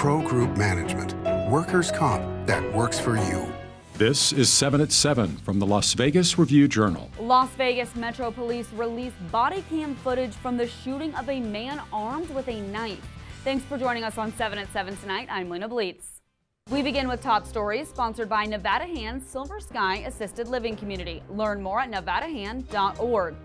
Pro Group Management. Workers' comp that works for you. This is 7 at 7 from the Las Vegas Review-Journal. Las Vegas Metro Police released body cam footage from the shooting of a man armed with a knife. Thanks for joining us on 7 at 7 tonight. I'm Lena Bleetz. We begin with top stories sponsored by Nevada Hand's Silver Sky Assisted Living Community. Learn more at nevadahand.org.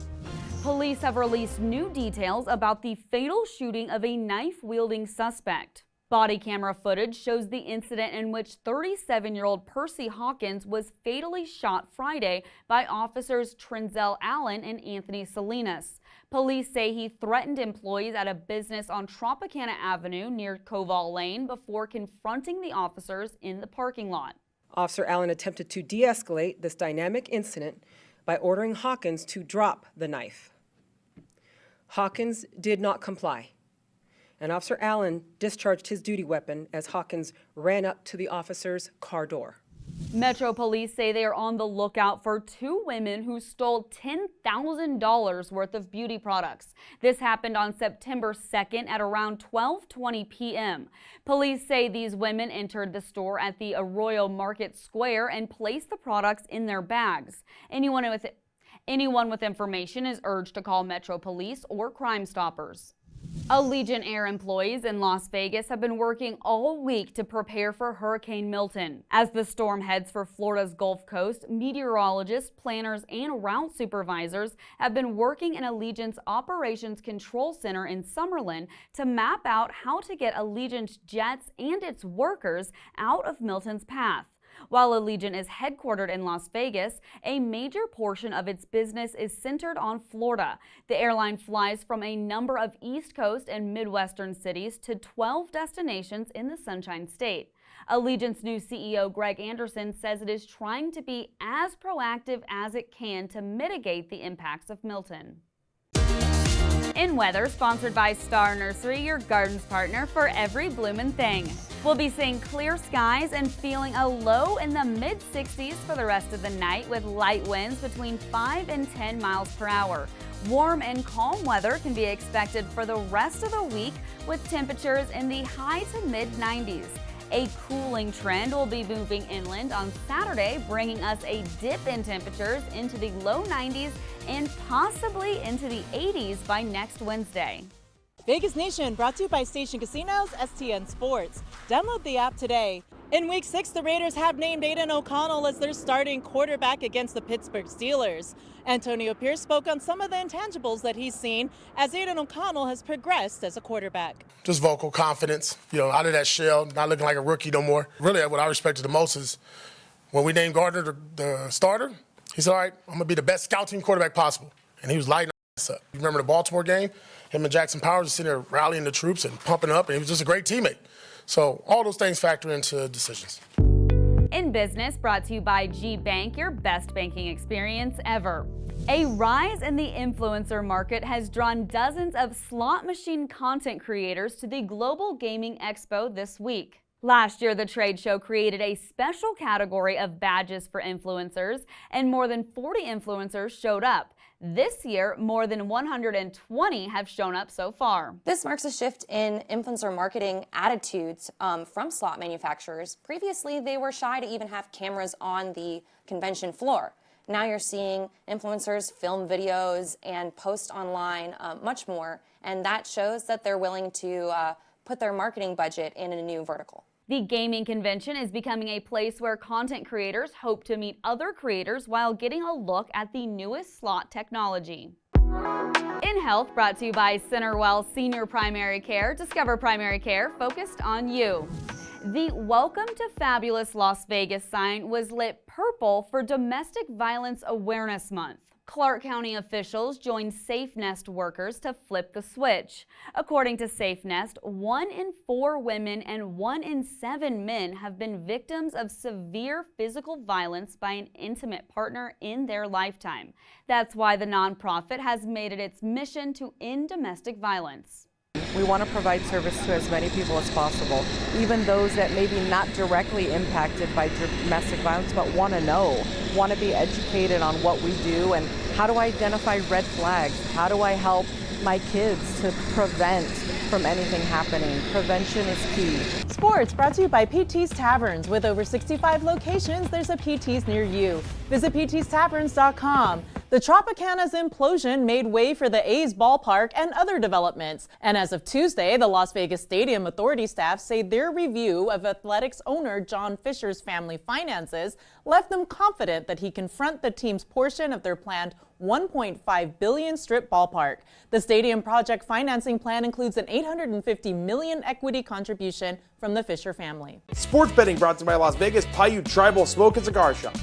Police have released new details about the fatal shooting of a knife-wielding suspect. Body camera footage shows the incident in which 37-year-old Percy Hawkins was fatally shot Friday by officers Trenzell Allen and Anthony Salinas. Police say he threatened employees at a business on Tropicana Avenue near Koval Lane before confronting the officers in the parking lot. Officer Allen attempted to de-escalate this dynamic incident by ordering Hawkins to drop the knife. Hawkins did not comply, and Officer Allen discharged his duty weapon as Hawkins ran up to the officer's car door. Metro Police say they are on the lookout for two women who stole $10,000 worth of beauty products. This happened on September 2nd at around 12:20 p.m. Police say these women entered the store at the Arroyo Market Square and placed the products in their bags. Anyone with information is urged to call Metro Police or Crime Stoppers. Allegiant Air employees in Las Vegas have been working all week to prepare for Hurricane Milton. As the storm heads for Florida's Gulf Coast, meteorologists, planners, and route supervisors have been working in Allegiant's Operations Control Center in Summerlin to map out how to get Allegiant jets and its workers out of Milton's path. While Allegiant is headquartered in Las Vegas, a major portion of its business is centered on Florida. The airline flies from a number of East Coast and Midwestern cities to 12 destinations in the Sunshine State. Allegiant's new CEO, Greg Anderson, says it is trying to be as proactive as it can to mitigate the impacts of Milton. In weather, sponsored by Star Nursery, your garden's partner for every bloomin' thing. We'll be seeing clear skies and feeling a low in the mid-60s for the rest of the night with light winds between 5 and 10 miles per hour. Warm and calm weather can be expected for the rest of the week with temperatures in the high to mid-90s. A cooling trend will be moving inland on Saturday, bringing us a dip in temperatures into the low 90s and possibly into the 80s by next Wednesday. Vegas Nation brought to you by Station Casinos, STN Sports. Download the app today. In Week 6, the Raiders have named Aiden O'Connell as their starting quarterback against the Pittsburgh Steelers. Antonio Pierce spoke on some of the intangibles that he's seen as Aiden O'Connell has progressed as a quarterback. Just vocal confidence, out of that shell, not looking like a rookie no more. Really, what I respected the most is when we named Gardner the starter, he said, all right, I'm going to be the best scout team quarterback possible. And he was lighting us up. You remember the Baltimore game? Him and Jackson Powers were sitting there rallying the troops and pumping up, and he was just a great teammate. So all those things factor into decisions. In business, brought to you by G Bank, your best banking experience ever. A rise in the influencer market has drawn dozens of slot machine content creators to the Global Gaming Expo this week. Last year, the trade show created a special category of badges for influencers, and more than 40 influencers showed up. This year, more than 120 have shown up so far. This marks a shift in influencer marketing attitudes from slot manufacturers. Previously, they were shy to even have cameras on the convention floor. Now you're seeing influencers film videos and post online much more, and that shows that they're willing to put their marketing budget in a new vertical. The gaming convention is becoming a place where content creators hope to meet other creators while getting a look at the newest slot technology. In health, brought to you by Centerwell Senior Primary Care. Discover primary care focused on you. The Welcome to Fabulous Las Vegas sign was lit purple for Domestic Violence Awareness Month. Clark County officials joined SafeNest workers to flip the switch. According to SafeNest, 1 in 4 women and 1 in 7 men have been victims of severe physical violence by an intimate partner in their lifetime. That's why the nonprofit has made it its mission to end domestic violence. We want to provide service to as many people as possible, even those that may be not directly impacted by domestic violence, but want to know, want to be educated on what we do and how to identify red flags, how do I help my kids to prevent from anything happening. Prevention is key. Sports brought to you by PT's Taverns. With over 65 locations, there's a PT's near you. Visit ptstaverns.com. The Tropicana's implosion made way for the A's ballpark and other developments. And as of Tuesday, the Las Vegas Stadium Authority staff say their review of Athletics owner John Fisher's family finances left them confident that he can front the team's portion of their planned $1.5 billion Strip ballpark. The stadium project financing plan includes an $850 million equity contribution from the Fisher family. Sports betting brought to you by Las Vegas Paiute Tribal Smoke and Cigar Shop.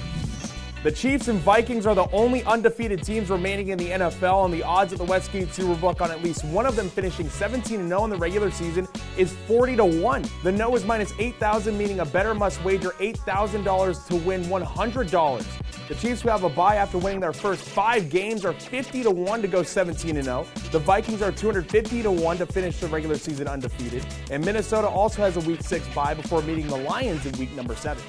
The Chiefs and Vikings are the only undefeated teams remaining in the NFL, and the odds at the Westgate Superbook on at least one of them finishing 17-0 in the regular season is 40-1. The no is minus 8,000, meaning a bettor must wager $8,000 to win $100. The Chiefs, who have a bye after winning their first 5 games, are 50-1 to go 17-0. The Vikings are 250-1 to finish the regular season undefeated. And Minnesota also has a Week 6 bye before meeting the Lions in Week number 7.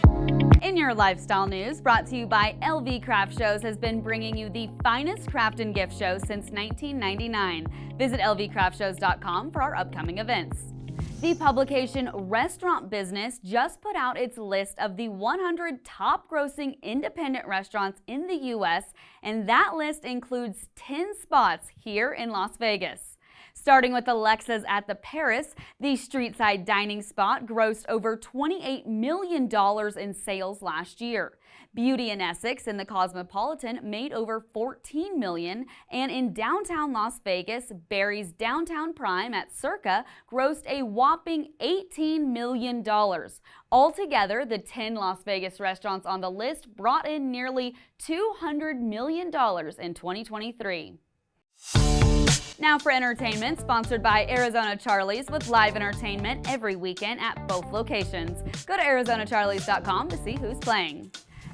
In your lifestyle news, brought to you by LV Craft Shows, has been bringing you the finest craft and gift shows since 1999. Visit lvcraftshows.com for our upcoming events. The publication Restaurant Business just put out its list of the 100 top grossing independent restaurants in the U.S., and that list includes 10 spots here in Las Vegas. Starting with Alexa's at the Paris, the street-side dining spot grossed over $28 million in sales last year. Beauty in Essex in the Cosmopolitan made over $14 million, and in downtown Las Vegas, Barry's Downtown Prime at Circa grossed a whopping $18 million. Altogether, the 10 Las Vegas restaurants on the list brought in nearly $200 million in 2023. Now for entertainment, sponsored by Arizona Charlie's, with live entertainment every weekend at both locations. Go to ArizonaCharlies.com to see who's playing.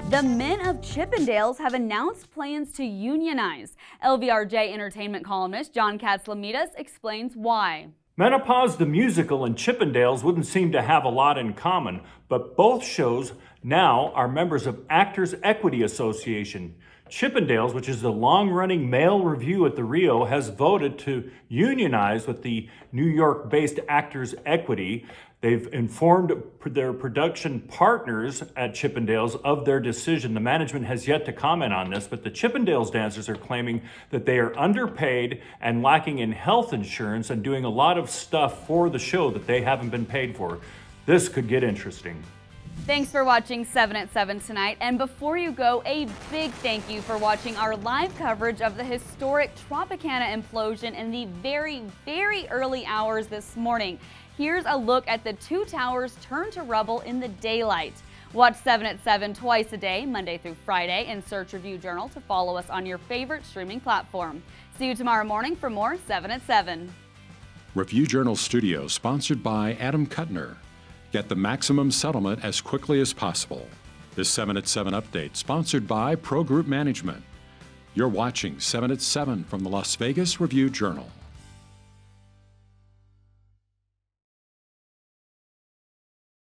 The men of Chippendales have announced plans to unionize. LVRJ entertainment columnist John Katz-Lamitas explains why. Menopause the Musical and Chippendales wouldn't seem to have a lot in common, but both shows now are members of Actors Equity Association. Chippendales, which is the long-running male revue at the Rio, has voted to unionize with the New York-based Actors Equity. They've informed their production partners at Chippendales of their decision. The management has yet to comment on this, but the Chippendales dancers are claiming that they are underpaid and lacking in health insurance and doing a lot of stuff for the show that they haven't been paid for. This could get interesting. Thanks for watching 7 at 7 tonight, and before you go, a big thank you for watching our live coverage of the historic Tropicana implosion in the very, very early hours this morning. Here's a look at the 2 towers turned to rubble in the daylight. Watch 7 at 7 twice a day, Monday through Friday, and search Review Journal to follow us on your favorite streaming platform. See you tomorrow morning for more 7 at 7. Review Journal Studio, sponsored by Adam Kuttner. Get the maximum settlement as quickly as possible. This 7 at 7 update, sponsored by Pro Group Management. You're watching 7 at 7 from the Las Vegas Review Journal.